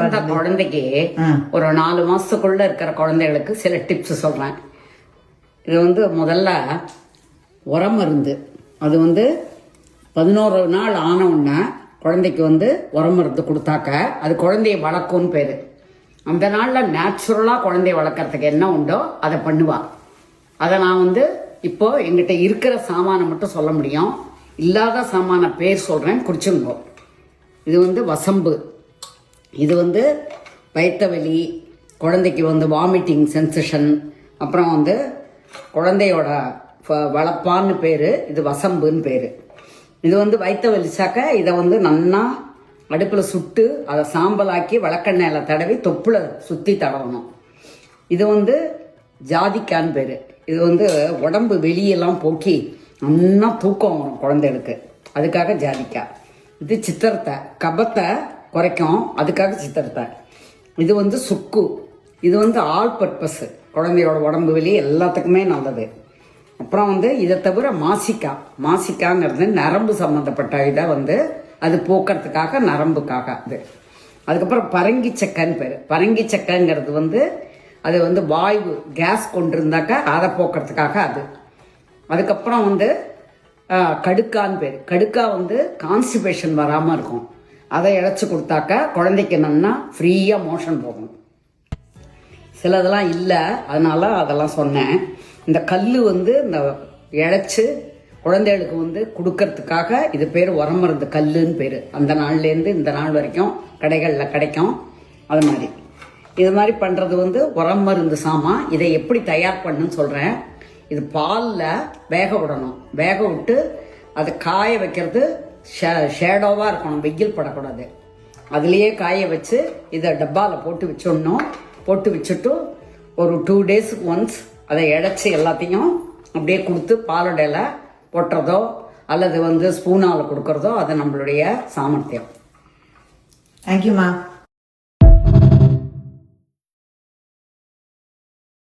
பிறந்த குழந்தைக்கு ஒரு 4 மாசத்துக்குள்ள இருக்கிற குழந்தைகளுக்கு சில டிப்ஸ் சொல்றேன். இது வந்து முதல்ல உரம் மருந்து. அது வந்து 11 நாள் ஆன உடனே குழந்தைக்கு வந்து உரம் மருந்து கொடுத்தாக்க அது குழந்தைய வளர்க்கும்னு பேரு. அந்த நாளில் நேச்சுரலாக குழந்தைய வளர்க்குறதுக்கு என்ன உண்டோ அதை பண்ணுவா. அதை நான் வந்து இப்போ எங்கிட்ட இருக்கிற சாமானை மட்டும் சொல்ல முடியும். இல்லாத சாமான பேர் சொல்கிறேன், குறிச்சுங்கோ. இது வந்து வசம்பு. இது வந்து வயிற்று வலி, குழந்தைக்கு வந்து வாமிட்டிங் சென்சேஷன், அப்புறம் வந்து குழந்தையோட வளப்பான்னு பேர். இது வசம்புன்னு பேர். இது வந்து வயிற்று வலிச்சாக்க இதை வந்து நன்னா அடுப்பில் சுட்டு அதை சாம்பலாக்கி விளக்கெண்ணெயில் தடவி தொப்புல சுற்றி தடவணும். இது வந்து ஜாதிக்கான்னு பேர். இது வந்து உடம்பு வெளியெல்லாம் போக்கி நல்லா தூக்கம் வரும் குழந்தைகளுக்கு, அதுக்காக ஜாதிக்காய். இது சித்திரத்தை, கபத்தை குறைக்கும், அதுக்காக சித்திரத்தை. இது வந்து சுக்கு. இது வந்து ஆல் பர்பஸ், குழந்தையோட உடம்பு வெளி எல்லாத்துக்குமே நல்லது. அப்புறம் வந்து இதை தவிர மாசிக்காய். மாசிக்காங்கிறது நரம்பு சம்மந்தப்பட்ட இதை வந்து அது போக்குறதுக்காக, நரம்புக்காக அது. அதுக்கப்புறம் பரங்கி சக்கைன்னு பேர். பரங்கி சக்கைங்கிறது வந்து அது வந்து வாய்வு கேஸ் கொண்டு இருந்தாக்கா அதை போக்குறதுக்காக அது. அதுக்கப்புறம் வந்து கடுக்கான்னு பேர். கடுக்கா வந்து கான்ஸ்டிபேஷன் வராமல் இருக்கும். அதை இழைச்சி கொடுத்தாக்கா குழந்தைக்கு நல்லா ஃப்ரீயாக மோஷன் போகும். சிலதெல்லாம் இல்லை, அதனால அதெல்லாம் சொன்னேன். இந்த கல் வந்து இந்த இழைச்சி குழந்தைகளுக்கு வந்து கொடுக்கறதுக்காக இது பேர் உரம் மருந்து கல்லுன்னு பேர். அந்த நாள்லேருந்து இந்த நாள் வரைக்கும் கடைகளில் கிடைக்கும். அது மாதிரி இது மாதிரி பண்ணுறது வந்து உரம் மருந்து சாமான். இதை எப்படி தயார் பண்ணுன்னு சொல்கிறேன். இது பாலில் வேக விடணும். வேக விட்டு அதை காய வைக்கிறது ஷேடோவாக இருக்கணும், வெயில் படக்கூடாது. அதுலேயே காய வச்சு இதை டப்பாவில் போட்டு வச்சிடணும். போட்டு வச்சுட்டு ஒரு 2 டேஸுக்கு ஒன்ஸ் அதை இழைச்சி எல்லாத்தையும் அப்படியே கொடுத்து பாலடையில் போட்டுறதோ அல்லது வந்து ஸ்பூனால் கொடுக்கறதோ அது நம்மளுடைய சாமர்த்தியம். தேங்க்யூம்மா.